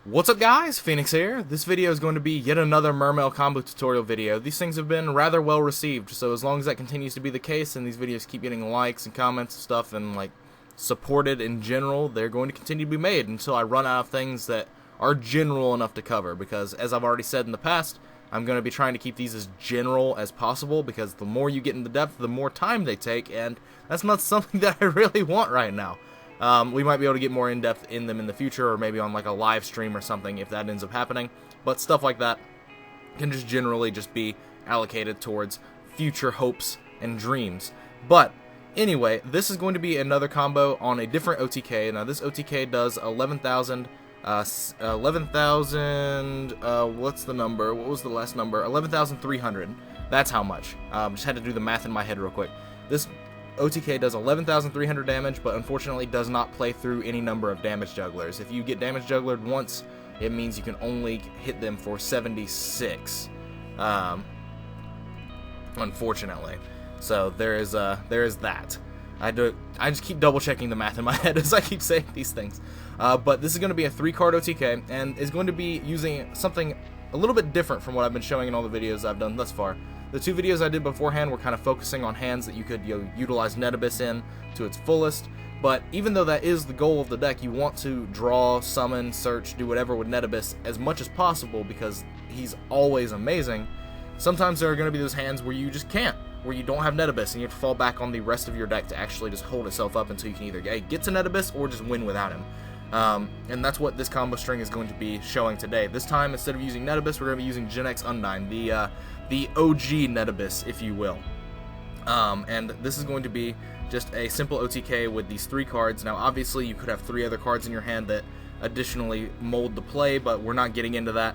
What's up guys, Phoenix here. This video is going to be yet another Mermail combo tutorial video. These things have been rather well received, so as long as that continues to be the case and these videos keep getting likes and comments and stuff and like supported in general, they're going to continue to be made until I run out of things that are general enough to cover, because as I've already said in the past, I'm going to be trying to keep these as general as possible, because the more you get into depth, the more time they take, and that's not something that I really want right now. We might be able to get more in-depth in them in the future, or maybe on like a live stream or something if that ends up happening, but stuff like that can just generally just be allocated towards future hopes and dreams. But anyway, this is going to be another combo on a different OTK. Now this OTK does 11,000, what's the number? What was the last number? 11,300. That's how much. Just had to do the math in my head real quick. This OTK does 11,300 damage, but unfortunately does not play through any number of damage jugglers. If you get damage jugglered once, it means you can only hit them for 76. Unfortunately. So there is that. I just keep double checking the math in my head as I keep saying these things. But this is going to be a 3-card OTK, and is going to be using something a little bit different from what I've been showing in all the videos I've done thus far. The 2 videos I did beforehand were kind of focusing on hands that you could utilize Netabyss in to its fullest, but even though that is the goal of the deck, you want to draw, summon, search, do whatever with Netabyss as much as possible because he's always amazing. Sometimes there are going to be those hands where you just can't, where you don't have Netabyss and you have to fall back on the rest of your deck to actually just hold itself up until you can either get to Netabyss or just win without him. And that's what this combo string is going to be showing today. This time, instead of using Netabyss, we're going to be using Gen X Undine, the OG Netabyss, if you will. And this is going to be just a simple OTK with these 3 cards. Now, obviously, you could have 3 other cards in your hand that additionally mold the play, but we're not getting into that.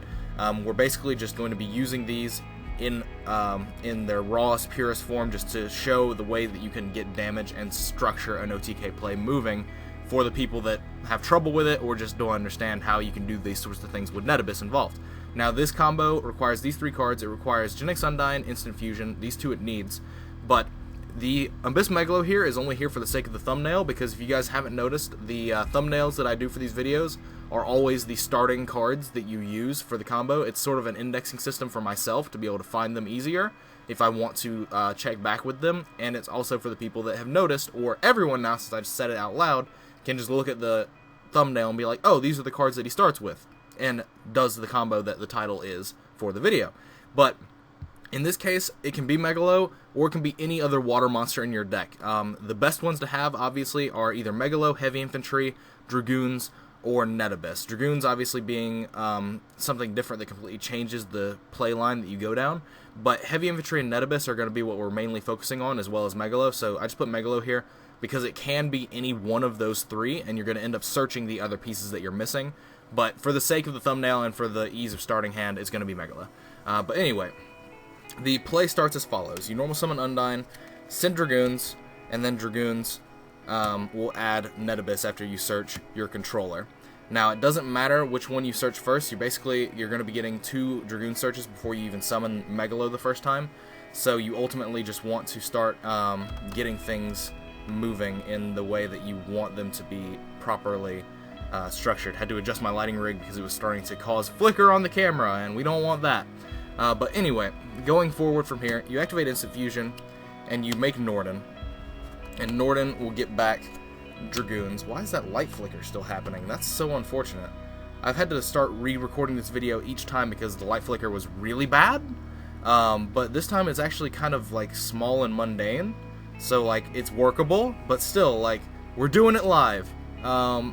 We're basically just going to be using these in their rawest, purest form, just to show the way that you can get damage and structure an OTK play moving for the people that have trouble with it or just don't understand how you can do these sorts of things with Netabyss involved. Now this combo requires these 3 cards. It requires Gen X Undine, Instant Fusion, these 2 it needs, but the Abyss Megalo here is only here for the sake of the thumbnail, because if you guys haven't noticed, the thumbnails that I do for these videos are always the starting cards that you use for the combo. It's sort of an indexing system for myself to be able to find them easier if I want to check back with them, and it's also for the people that have noticed, or everyone now since I've said it out loud, can just look at the thumbnail and be like, oh, these are the cards that he starts with, and does the combo that the title is for the video. But in this case, it can be Megalo, or it can be any other water monster in your deck. The best ones to have, obviously, are either Megalo, Heavy Infantry, Dragoons, or Netabyss. Dragoons obviously being something different that completely changes the play line that you go down, but Heavy Infantry and Netabyss are going to be what we're mainly focusing on, as well as Megalo, so I just put Megalo here because it can be any one of those 3, and you're going to end up searching the other pieces that you're missing. But for the sake of the thumbnail and for the ease of starting hand, it's going to be Megalo. But anyway, the play starts as follows. You normal summon Undine, send Dragoons, and then Dragoons will add Netabyss after you search your controller. Now, it doesn't matter which one you search first. You're going to be getting 2 Dragoon searches before you even summon Megalo the first time. So you ultimately just want to start getting things moving in the way that you want them to be properly structured. Had to adjust my lighting rig because it was starting to cause flicker on the camera, and we don't want that. But anyway, going forward from here, you activate Instant Fusion, and you make Norden, and Norden will get back Dragoons. Why is that light flicker still happening? That's so unfortunate. I've had to start re-recording this video each time because the light flicker was really bad, but this time it's actually kind of like small and mundane, so like it's workable, but still, like, we're doing it live.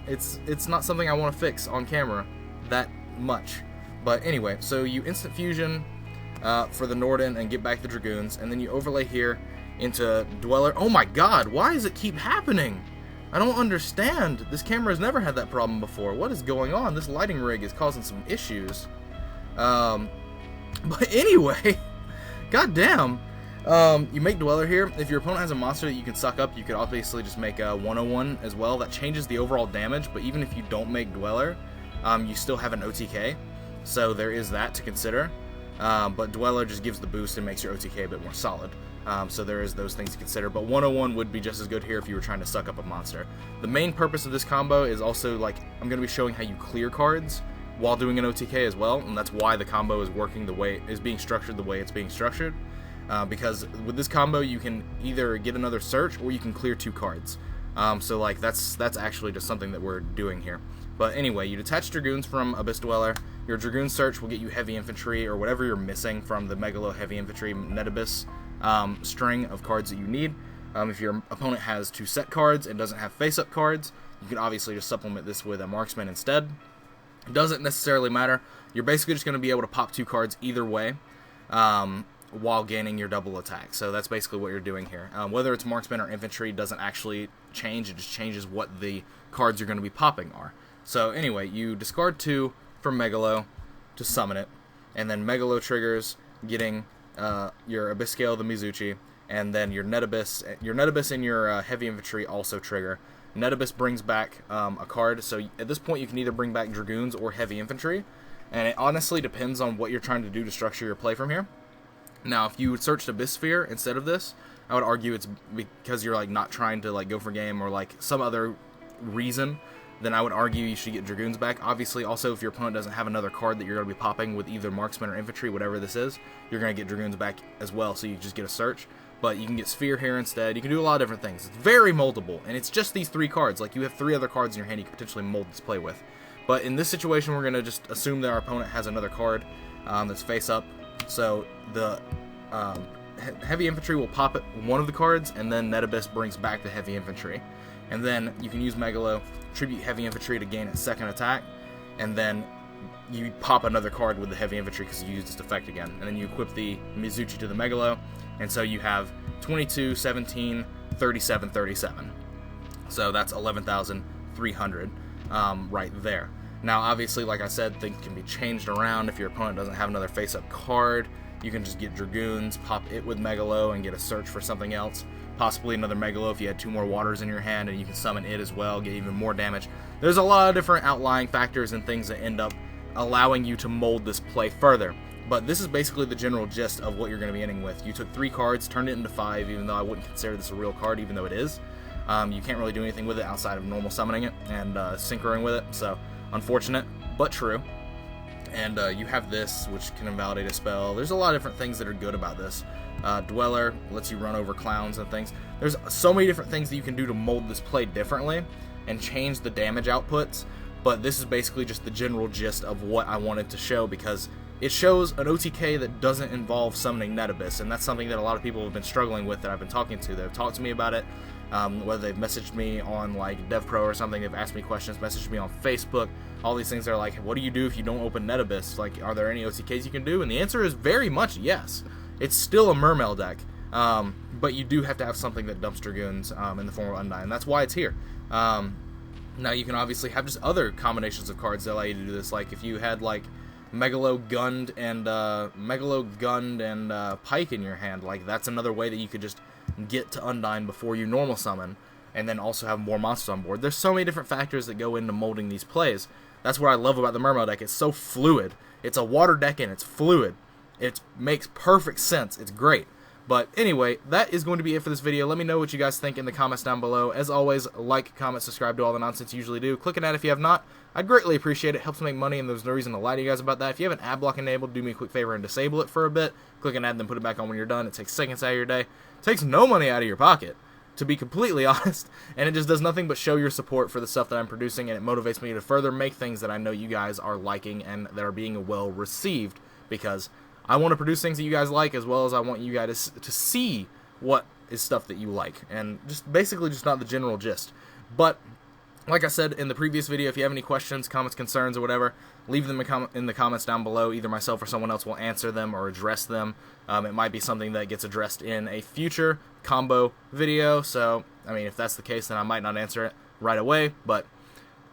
It's not something I want to fix on camera that much. But anyway, so you Instant Fusion for the Norden and get back the Dragoons, and then you overlay here into Dweller. Oh my god, why does it keep happening? I don't understand. This camera has never had that problem before. What is going on? This lighting rig is causing some issues. But anyway, goddamn. You make Dweller here. If your opponent has a monster that you can suck up, you could obviously just make a 101 as well. That changes the overall damage, but even if you don't make Dweller, you still have an OTK. So there is that to consider. But Dweller just gives the boost and makes your OTK a bit more solid. So there is those things to consider, but 101 would be just as good here if you were trying to suck up a monster. The main purpose of this combo is also, like, I'm going to be showing how you clear cards while doing an OTK as well, and that's why the combo is working the way is being structured the way it's being structured. Because with this combo, you can either get another search or you can clear 2 cards. So like that's actually just something that we're doing here. But anyway, you detach Dragoons from Abyss Dweller. Your Dragoon search will get you heavy infantry or whatever you're missing from the Megalo heavy infantry Net Abyss string of cards that you need. If your opponent has 2 set cards and doesn't have face-up cards, you can obviously just supplement this with a marksman instead. It doesn't necessarily matter. You're basically just going to be able to pop 2 cards either way while gaining your double attack. So that's basically what you're doing here. Whether it's marksman or infantry doesn't actually change. It just changes what the cards you're going to be popping are. So anyway, you discard 2 from Megalo to summon it, and then Megalo triggers getting your Abyss Scale, the Mizuchi, and then your Net Abyss and your heavy infantry also trigger. Net Abyss brings back a card, so at this point you can either bring back Dragoons or heavy infantry, and it honestly depends on what you're trying to do to structure your play from here. Now, if you searched Abyss Sphere instead of this, I would argue it's because you're like not trying to like go for game or like some other reason. Then I would argue you should get Dragoons back. Obviously, also, if your opponent doesn't have another card that you're going to be popping with either Marksman or Infantry, whatever this is, you're going to get Dragoons back as well, so you just get a search. But you can get Sphere here instead. You can do a lot of different things. It's very moldable, and it's just these 3 cards. Like, you have 3 other cards in your hand you could potentially mold this play with. But in this situation, we're going to just assume that our opponent has another card that's face up. So the Heavy Infantry will pop one of the cards, and then Net Abyss brings back the Heavy Infantry. And then you can use Megalo, tribute Heavy Infantry to gain a second attack, and then you pop another card with the Heavy Infantry because you used its effect again. And then you equip the Mizuchi to the Megalo, and so you have 22, 17, 37, 37. So that's 11,300 right there. Now, obviously, like I said, things can be changed around. If your opponent doesn't have another face-up card, you can just get Dragoons, pop it with Megalo, and get a search for something else. Possibly another Megalo if you had 2 more waters in your hand, and you can summon it as well, get even more damage. There's a lot of different outlying factors and things that end up allowing you to mold this play further. But this is basically the general gist of what you're going to be ending with. You took 3 cards, turned it into 5, even though I wouldn't consider this a real card, even though it is. You can't really do anything with it outside of normal summoning it and syncering with it, so unfortunate, but true. And you have this, which can invalidate a spell. There's a lot of different things that are good about this. Dweller lets you run over clowns and things. There's so many different things that you can do to mold this play differently and change the damage outputs, but this is basically just the general gist of what I wanted to show, because it shows an OTK that doesn't involve summoning Net Abyss, and that's something that a lot of people have been struggling with that I've been talking to. They've talked to me about it, whether they've messaged me on like DEVpro or something, they've asked me questions, messaged me on Facebook, all these things. Are like, what do you do if you don't open Net Abyss? Like, are there any OTKs you can do? And the answer is very much yes. It's still a Mermail deck, but you do have to have something that dumps Dragoons in the form of Undine. That's why it's here. Now you can obviously have just other combinations of cards that allow you to do this. Like if you had like Megalo Gunned and Pike in your hand, like that's another way that you could just get to Undine before you normal summon, and then also have more monsters on board. There's so many different factors that go into molding these plays. That's what I love about the Mermail deck. It's so fluid. It's a water deck and it's fluid. It makes perfect sense. It's great. But anyway, that is going to be it for this video. Let me know what you guys think in the comments down below. As always, like, comment, subscribe to all the nonsense you usually do. Click on that if you have not. I'd greatly appreciate it. It helps make money, and there's no reason to lie to you guys about that. If you have an ad block enabled, do me a quick favor and disable it for a bit. Click on ad, then put it back on when you're done. It takes seconds out of your day. It takes no money out of your pocket, to be completely honest, and it just does nothing but show your support for the stuff that I'm producing, and it motivates me to further make things that I know you guys are liking and that are being well received, because I want to produce things that you guys like, as well as I want you guys to see what is stuff that you like, and just basically just not the general gist. But like I said in the previous video, if you have any questions, comments, concerns, or whatever, leave them in the comments down below. Either myself or someone else will answer them or address them. It might be something that gets addressed in a future combo video, so I mean, if that's the case, then I might not answer it right away, but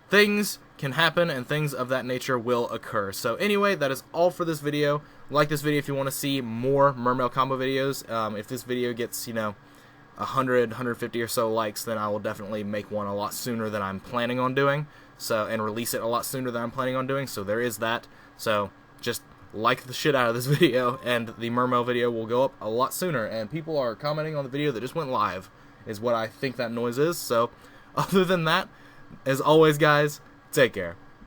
things can happen and things of that nature will occur. So anyway, that is all for this video. Like this video if you want to see more Mermail combo videos. If this video gets, 100, 150 or so likes, then I will definitely make one a lot sooner than I'm planning on doing, and release it a lot sooner than I'm planning on doing, so there is that. So just like the shit out of this video, and the Mermail video will go up a lot sooner, and people are commenting on the video that just went live, is what I think that noise is. So other than that, as always guys, take care.